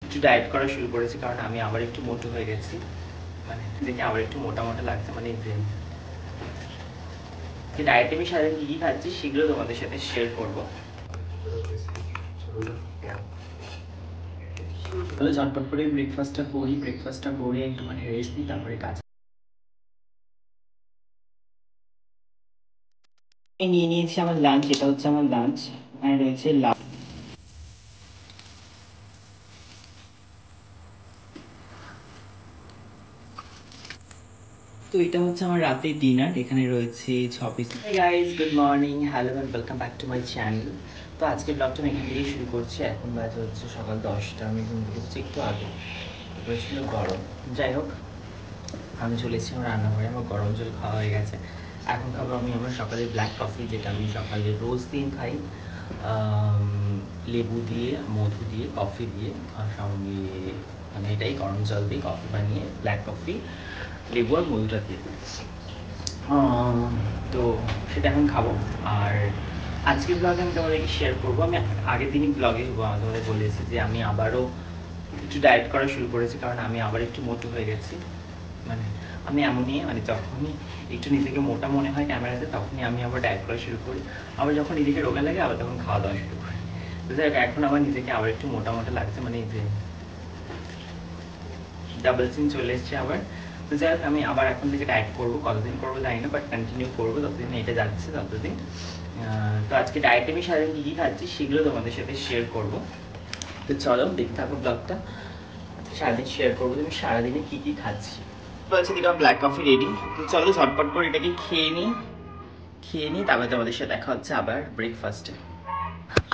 একটু ডায়েট করা শুরু করেছি, কারণ আমি আবার একটু মোটো হয়ে গেছি, মানে দেখে আবার একটু মোটা মোটা লাগছে, মানে যে ডায়েটে আমি সারাদিন কী কী খাচ্ছি সেগুলো তোমাদের সাথে শেয়ার করবো। তাহলে ঝটপট করে ব্রেকফাস্টটা করে একটুখানি রেস্ট নিই, তারপরে কাজ নিয়ে নিয়েছি। আমার লাঞ্চ, এটা হচ্ছে আমার লাঞ্চ, এখানে রয়েছে তো এটা হচ্ছে আমার রাতের ডিনার। এখানে রয়েছে 6 piece. Hi guys, good morning, hello and welcome back to my channel. তো আজকে ব্লগটা আমি এখান থেকেই শুরু করছি। এখন বাজে হচ্ছে সকাল 10টা, আমি ঘুম থেকে উঠছি একটু আগে, প্রচণ্ড গরম। যাই হোক, আমি চলে এসেছি আমার রান্নাঘরে। আমার গরম জল খাওয়া হয়ে গেছে। এখন খাবো আমি আমার সকালে ব্ল্যাক কফি, যেটা আমি সকালে রোজ দিন খাই, লেবু দিয়ে, মধু দিয়ে, কফি দিয়ে, আর সঙ্গে মানে এটাই গরম জল দিয়ে কফি বানিয়ে, ব্ল্যাক কফি, লেবু আর মধুটা দিয়ে। তো সেটা এখন খাবো। আর আজকের ব্লগে আমি তোমাদেরকে শেয়ার করবো, আমি আগের দিনই ব্লগে তোমাদের বলেছি যে আমি আবারও একটু ডায়েট করা শুরু করেছি, কারণ আমি আবার একটু মোটো হয়ে গেছি। মানে আমি এমনই, মানে যখনই একটু নিজেকে মোটা মনে হয় ক্যামেরাতে, তখনই আমি আবার ডায়েট করা শুরু করি। আবার যখন নিজেকে রোগা লাগে, আবার তখন খাওয়া দাওয়া শুরু করি। তো যাই হোক, এখন আমার নিজেকে আবার একটু মোটা মোটা লাগছে, মানে যে ডাবল চিন চলে এসছে আবার। তো যাই হোক, আমি আবার এখন থেকে ডায়েট করবো, কতদিন করবো জানি না, বাট কন্টিনিউ করবো যতদিন এটা যাচ্ছে ততদিন। তো আজকে ডায়েটে আমি সারাদিন কী কী খাচ্ছি সেগুলো তোমাদের সাথে শেয়ার করবো। তো চলো দেখতে থাকো ব্লগটা। সারাদিন শেয়ার করবো তুমি সারাদিনে কী কী খাচ্ছি। বলছি দিকে ব্ল্যাক কফি রেডি। তো চলো ঝটপট করে এটাকে খেয়ে নিই, তারপরে তোমাদের সাথে দেখা হচ্ছে আবার ব্রেকফাস্টে।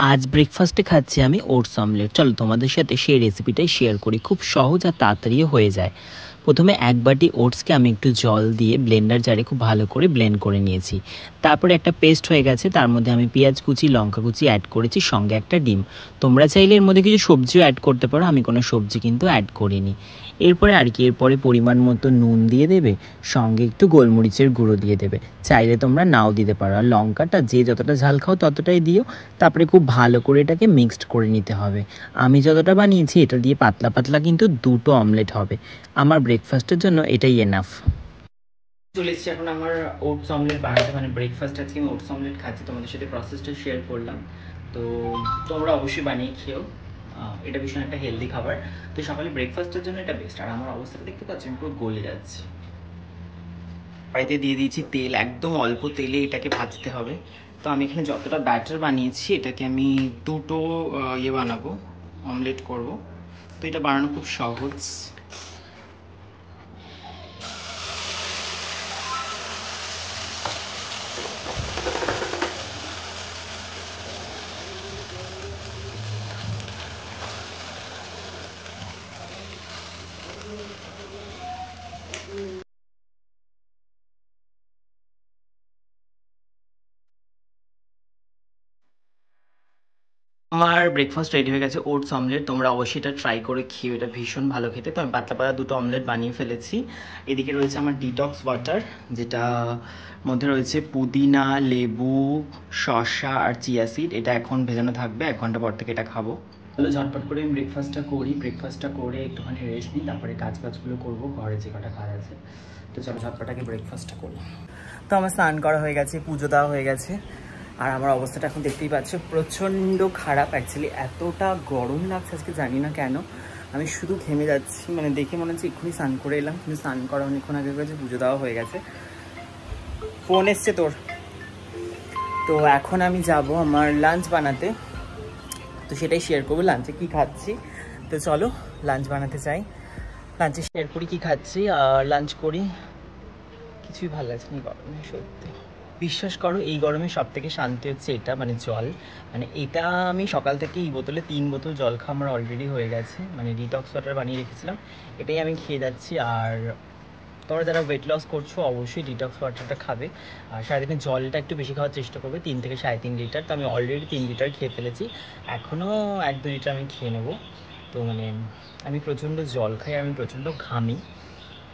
আজ ব্রেকফাস্টে খাচ্ছি আমি ওটস অমলেট। চলো তোমাদের সাথে সেই রেসিপিটাই শেয়ার করি, খুব সহজ আর তাড়াতাড়িও হয়ে যায়। প্রথমে এক বাটি ওটসকে আমি একটু জল দিয়ে ব্লেন্ডার জারে খুব ভালো করে ব্লেন্ড করে নিয়েছি। তারপরে একটা পেস্ট হয়ে গেছে, তার মধ্যে আমি পেঁয়াজ কুচি, লঙ্কা কুচি অ্যাড করেছি, সঙ্গে একটা ডিম। তোমরা চাইলে এর মধ্যে কিছু সবজিও অ্যাড করতে পারো, আমি কোনো সবজি কিন্তু অ্যাড করিনি। এরপরে পরিমাণ মতো নুন দিয়ে দেবে, সঙ্গে একটু গোলমরিচের গুঁড়ো দিয়ে দেবে। চাইলে তোমরা নাও দিতে পারো, আর লঙ্কাটা যে যতটা ঝাল খাও ততটাই দিও। তারপরে খুব ভালো করে এটাকে মিক্সড করে নিতে হবে। আমি যতটা বানিয়েছি এটা দিয়ে পাতলা পাতলা কিন্তু দুটো অমলেট হবে। আমার ব্রেকফাস্টের জন্য এটাই এনাফ। চলে এসেছি এখন আমার ওটস অমলেট বানাতে, মানে ব্রেকফাস্ট আজকে আমি ওটস অমলেট খাচ্ছি, তোমাদের সাথে প্রসেসটা শেয়ার করলাম। তো তোমরা অবশ্যই বানিয়ে খেও, এটা ভীষণ একটা হেলদি খাবার। তো সকালে ব্রেকফাস্টের জন্য এটা বেস্ট। আর আমার অবস্থাটা দেখতে পাচ্ছি, আমি পুরো গলে যাচ্ছি। কড়াইতে দিয়ে দিয়েছি তেল, একদম অল্প তেলে এটাকে ভাজতে হবে। তো আমি এখানে যতটা ব্যাটার বানিয়েছি, এটাকে আমি দুটো বানাবো, অমলেট করব। তো এটা বানানো খুব সহজ। আমার ব্রেকফাস্ট রেডি হয়ে গেছে, ওটস অমলেট। তোমরা অবশ্যই এটা ট্রাই করে খেও, এটা ভীষণ ভালো খেতে। তো আমি পাতলা পাতলা দুটো অমলেট বানিয়ে ফেলেছি। এদিকে রয়েছে আমার ডিটক্স ওয়াটার, যেটা মধ্যে রয়েছে পুদিনা, লেবু, শসা আর চিয়া সিড। এটা এখন ভেজানো থাকবে, 1 ঘন্টা পর থেকে এটা খাবো। তাহলে ঝটপট করে আমি ব্রেকফাস্টটা করে একটুখানি রেস্ট নিই, তারপরে কাজগুলো করবো, ঘরে যে কটা কাজ আছে। তো চলো ঝটপট আগে ব্রেকফাস্টটা করি। তো আমার স্নান করা হয়ে গেছে, পুজো দেওয়া হয়ে গেছে। আর আমার অবস্থাটা এখন দেখতেই পাচ্ছ, প্রচণ্ড খারাপ। অ্যাকচুয়ালি এতটা গরম লাগছে আজকে, জানি না কেন। আমি শুধু ঘেমে যাচ্ছি, মানে দেখে মনে হচ্ছে এক্ষুনি স্নান করে এলাম, কিন্তু স্নান করা অনেকক্ষণ আগে হয়ে গেছে, পুজো দেওয়া হয়ে গেছে। ফোন এসছে তোর। তো এখন আমি যাব আমার লাঞ্চ বানাতে, তো সেটাই শেয়ার করবো লাঞ্চে কী খাচ্ছি। তো চলো লাঞ্চ বানাতে চাই, লাঞ্চে শেয়ার করি কী খাচ্ছি আর লাঞ্চ করি। কিছুই ভালো লাগছে না গরমে, সত্যি। বিশ্বাস করো, এই গরমে সব থেকে শান্তি হচ্ছে এটা, মানে জল। মানে এটা আমি সকাল থেকে এই বোতলে 3 বোতল জল খাওয়া আমার অলরেডি হয়ে গেছে, মানে ডিটক্স ওয়াটার বানিয়ে রেখেছিলাম, এটাই আমি খেয়ে যাচ্ছি। আর তোমরা যারা ওয়েট লস করছো অবশ্যই ডিটক্স ওয়াটারটা খাবে। আর সারাদিনে জলটা একটু বেশি খাওয়ার চেষ্টা করবে, 3 থেকে 3.5 লিটার। তো আমি অলরেডি 3 লিটার খেয়ে ফেলেছি, এখনও 1-2 লিটার আমি খেয়ে নেবো। তো মানে আমি প্রচণ্ড জল খাই, আমি প্রচণ্ড ঘামি।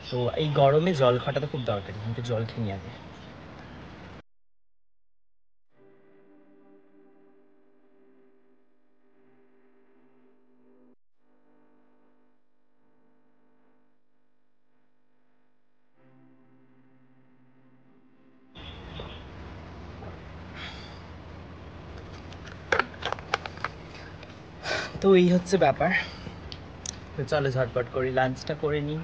তো এই গরমে জল খাওয়াটা তো খুব দরকারি, আমি তো জল খেয়ে নিই আগে। তো এই হচ্ছে ব্যাপার। তো চলো ঝটপট করি লাঞ্চটা করে নিই।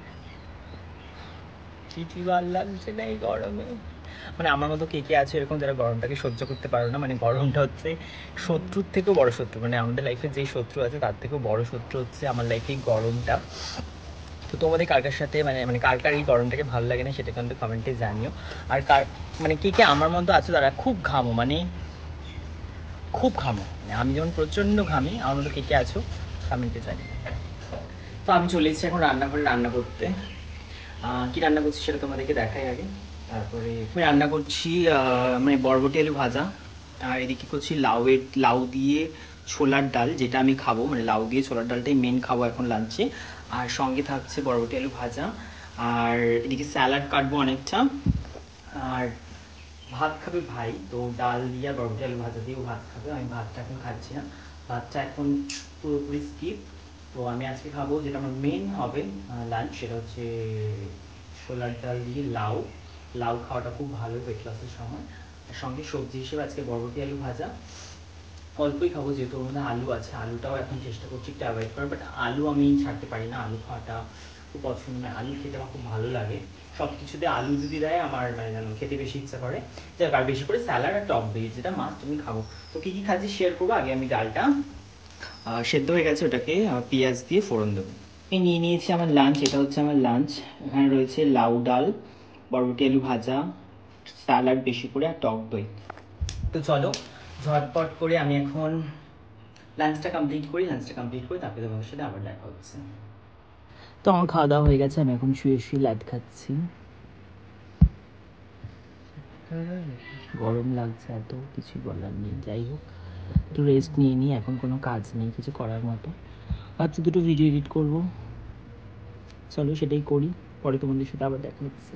কি ভালো লাগছে না এই গরমে। মানে আমার মতো কে কে আছে এরকম যারা গরমটাকে সহ্য করতে পারো না? মানে গরমটা হচ্ছে শত্রুর থেকেও বড় শত্রু, মানে আমাদের লাইফে যে শত্রু আছে তার থেকেও বড় শত্রু হচ্ছে আমার লাইফে গরমটা। তো তোমাদের কার কার সাথে মানে কার কার এই গরমটাকে ভালো লাগে না সেটা কিন্তু কমেন্টে জানিও। আর কার মানে কে কে আমার মতো আছে তারা খুব ঘামো, মানে খুব ঘামো, মানে আমি যেমন প্রচণ্ড ঘামি, আমার মতো কে কে আছো কমেন্টে জানিও। তো আমি চলে এসেছি এখন রান্নাঘরে রান্না করতে। কি রান্না করছি সেটা তোমাদেরকে দেখাই আগে, তারপরে আমি রান্না করছি মানে বরবটি আলু ভাজা। আর এদিকে করছি লাউ দিয়ে ছোলার ডাল, যেটা আমি খাবো, মানে লাউ দিয়ে ছোলার ডালটাই মেন খাবো এখন লাঞ্চে। আর সঙ্গে থাকছে বরবটি আলু ভাজা। আর এদিকে স্যালাড কাটবো অনেকটা। আর ভাত খাবে ভাই, তো ডাল দিয়ে বরবটি আলু ভাজা দিয়েও ভাত খাবে। আমি ভাতটা এখন খাচ্ছি না, ভাতটা এখন পুরোপুরি স্কিপ। তো আমি আজকে খাবো যেটা আমার মেন হবে লাঞ্চ, সেটা হচ্ছে ছোলার ডাল দিয়ে লাউ। লাউ খাওয়াটা খুব ভালো ওয়েট লসের সময়। আর সঙ্গে সবজি হিসেবে আজকে বরবটি আলু ভাজা। অল্পই খাবো যেহেতু ওর মধ্যে আলু আছে, আলুটাও এখন চেষ্টা করছি একটু অ্যাভয়েড করার, বাট আলু আমি ছাড়তে পারি না, আলু খাওয়াটা খুব পছন্দ নয়। আলু খেতে আমার খুব ভালো লাগে, সব কিছুতে আলু যদি দেয় আমার মানে যেন খেতে বেশি ইচ্ছা করে। যাক, আর বেশি করে স্যালাড আর টক দই যেটা মাস্ট আমি খাবো। তো কী কী খাচ্ছি শেয়ার করবো। আগে আমি ডালটা সেদ্ধ হয়ে গেছে, ওটাকে পেঁয়াজ দিয়ে ফোড়ন দেবো। আমি নিয়ে নিয়েছি আমার লাঞ্চ, এটা হচ্ছে আমার লাঞ্চ। এখানে রয়েছে লাউ ডাল, বরবটি আলু ভাজা, স্যালাড বেশি করে, আর টক দই। তো চলো ঝটপট করে আমি এখন লাঞ্চটা কমপ্লিট করি, লাঞ্চটা কমপ্লিট করে তারপরে তোমাদের সাথে আবার দেখা হচ্ছে। তো আমার খাওয়া দাওয়া হয়ে গেছে, আমি এখন শুয়ে শুয়ে লাইট খাচ্ছি। গরম লাগছে এত, কিছু বলার নেই। যাই হোক, একটু রেস্ট নিয়ে নিই, এখন কোনো কাজ নেই কিছু করার মতো। ভাবছি দুটো ভিডিও এডিট করবো, চলো সেটাই করি, পরে তোমাদের সাথে আবার দেখা হচ্ছে।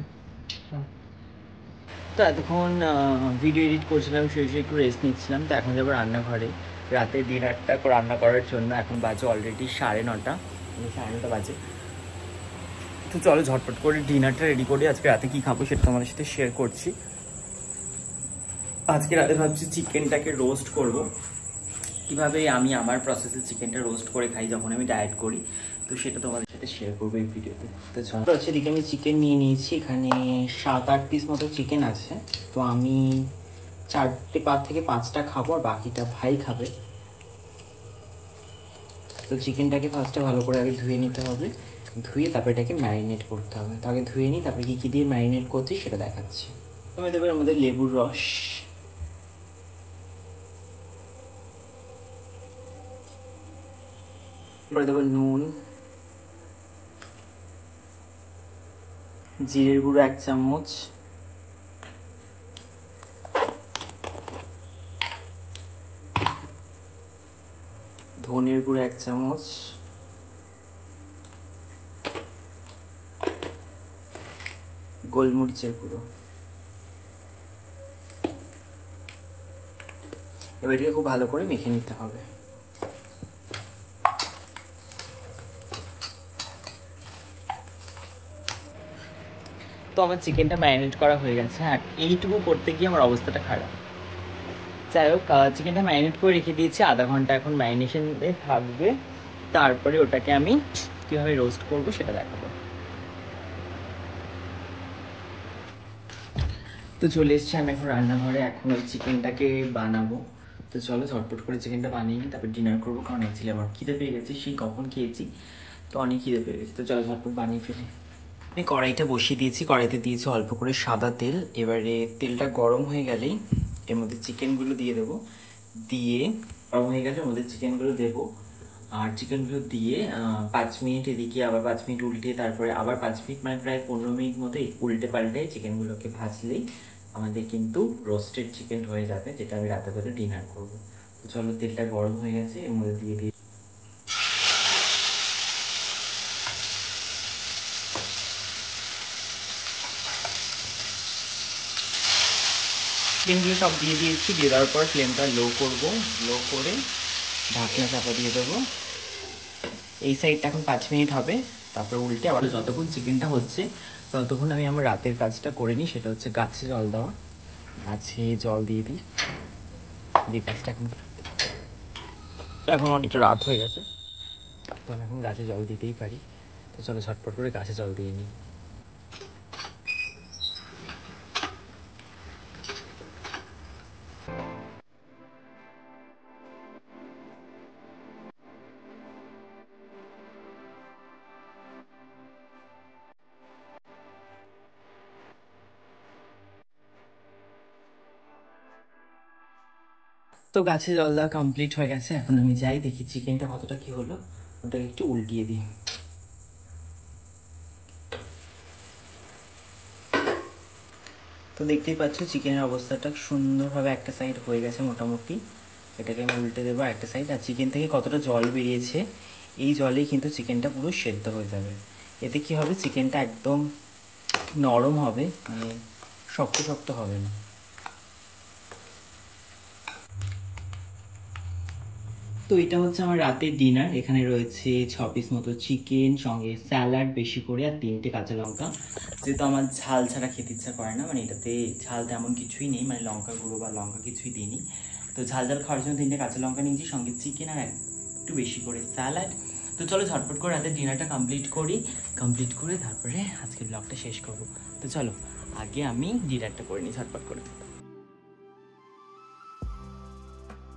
তো এতক্ষণ ভিডিও এডিট করছিলাম, শুয়ে শুয়ে একটু রেস্ট নিচ্ছিলাম। তো এখন যাবো রান্নাঘরে রাতের ডিনারটা রান্না করার জন্য। এখন বাজে অলরেডি 9:30, 9:30 বাজে। তো চলো ঝটপট করে ডিনারটা রেডি করি। আজকে রাতে কী খাবো সেটা তোমাদের সাথে শেয়ার করছি। আজকে রাতে ভাবছি চিকেনটাকে রোস্ট করব। কীভাবে আমি আমার প্রসেসে চিকেনটা রোস্ট করে খাই যখন আমি ডায়েট করি, তো সেটা তোমাদের সাথে শেয়ার করবো এই ভিডিওতে। তো চলো, হচ্ছে এদিকে আমি চিকেন নিয়ে নিয়েছি, এখানে 7-8 পিস মতো চিকেন আছে। তো আমি 4-5 থেকে 5টা খাবো, আর বাকিটা ভাই খাবে। তো চিকেনটাকে ফার্স্টে ভালো করে আগে ধুয়ে নিতে হবে, ধুয়ে তারপরে এটাকে ম্যারিনেট করতে হবে। তো আগে ধুয়ে নিই, তারপরে কী কী দিয়ে ম্যারিনেট করছি সেটা দেখাচ্ছি। আমি দেবো এর মধ্যে লেবুর রস, এবারে দেবো নুন, জিরের গুঁড়ো 1 চামচ, ধনের গুঁড়ো 1 চামচ, গোলমরিচের গুঁড়ো। এবার এটাকে খুব ভালো করে মেখে নিতে হবে। তো আমার চিকেনটা ম্যারিনেট করা হয়ে গেছে, আর এইটুকু করতে গিয়ে আমার অবস্থাটা খারাপ। যাই হোক, চিকেনটা ম্যারিনেট করে রেখে দিয়েছি, আধা ঘন্টা এখন ম্যারিনেশনে থাকবে। তারপরে ওটাকে আমি কীভাবে রোস্ট করবো সেটা দেখাবো। তো চলে এসেছি আমি এখন রান্নাঘরে, এখন ওই চিকেনটাকে বানাবো। তো চলো ঝটপট করে চিকেনটা বানিয়ে নিই, তারপর ডিনার করবো, কারণ অ্যাকচুয়ালি আমার খিদে পেয়ে গেছে, সেই কখন খেয়েছি, তো অনেক খিদে পেয়ে গেছে। তো চলো ঝটপট বানিয়ে ফেলি। আমি কড়াইটা বসিয়ে দিয়েছি, কড়াইতে দিয়েছি অল্প করে সাদা তেল। এবারে তেলটা গরম হয়ে গেলেই এর মধ্যে চিকেনগুলো দিয়ে দেবো, দিয়ে গরম হয়ে গেলে ওর মধ্যে চিকেনগুলো দেবো। আর চিকেনগুলো দিয়ে 5 মিনিট এদিকে, আবার 5 মিনিট উল্টে, তারপরে আবার 5 মিনিট, মানে প্রায় 15 মিনিট মতো উল্টে পাল্টে চিকেনগুলোকে ভাজলেই আমাদের কিন্তু রোস্টেড চিকেন হয়ে যাবে, যেটা আমি রাতে করে ডিনার করবো। তো চলো, তেলটা গরম হয়ে গেছে, এর মধ্যে দিয়ে দিই চিকেনগুলো সব দিয়ে দিয়েছি। দিয়ে দেওয়ার পর ফ্লেমটা লো করবো, লো করে ঢাকনা চাপা দিয়ে দেবো। এই সাইডটা এখন 5 মিনিট হবে, তারপরে উল্টে আবার যতক্ষণ চিকেনটা হচ্ছে ততক্ষণ আমি আমার রাতের কাজটা করে নিই, সেটা হচ্ছে গাছে জল দেওয়া। গাছে জল দিয়ে দিই, কাজটা এখন এখন অনেকটা রাত হয়ে গেছে, তো আমি এখন গাছে জল দিতেই পারি। তো চলো ঝটপট করে গাছে জল দিয়ে নিই। তো গাছে জল দেওয়া কমপ্লিট হয়ে গেছে, এখন আমি যাই দেখি চিকেনটা কতটা কি হলো, ওটাকে একটু উল্টিয়ে দিই। তো দেখতেই পাচ্ছ চিকেনের অবস্থাটা সুন্দরভাবে একটা সাইড হয়ে গেছে মোটামুটি। এটাকে আমি উল্টে দেবো একটা সাইড। আর চিকেন থেকে কতটা জল বেরিয়েছে, এই জলেই কিন্তু চিকেনটা পুরো সেদ্ধ হয়ে যাবে। এতে কি হবে, চিকেনটা একদম নরম হবে, মানে শক্ত শক্ত হবে না। তো এটা হচ্ছে আমার রাতের ডিনার। এখানে রয়েছে 6 পিস মতো চিকেন, সঙ্গে স্যালাড বেশি করে, আর 3টে কাঁচা লঙ্কা। যেহেতু আমার ঝাল ছাড়া খেতে ইচ্ছা করে না, মানে এটাতে ঝাল তেমন কিছুই নেই, মানে লঙ্কা গুঁড়ো বা লঙ্কা কিছুই দিইনি। তো ঝাল ঝাল খাওয়ার জন্য 3টে কাঁচা লঙ্কা নিয়েছি, সঙ্গে চিকেন আর একটু বেশি করে স্যালাড। তো চলো ঝটপট করে রাতের ডিনারটা কমপ্লিট করি, কমপ্লিট করে তারপরে আজকের ব্লগটা শেষ করবো। তো চলো আগে আমি ডিনারটা করে নিই ঝটপট করে।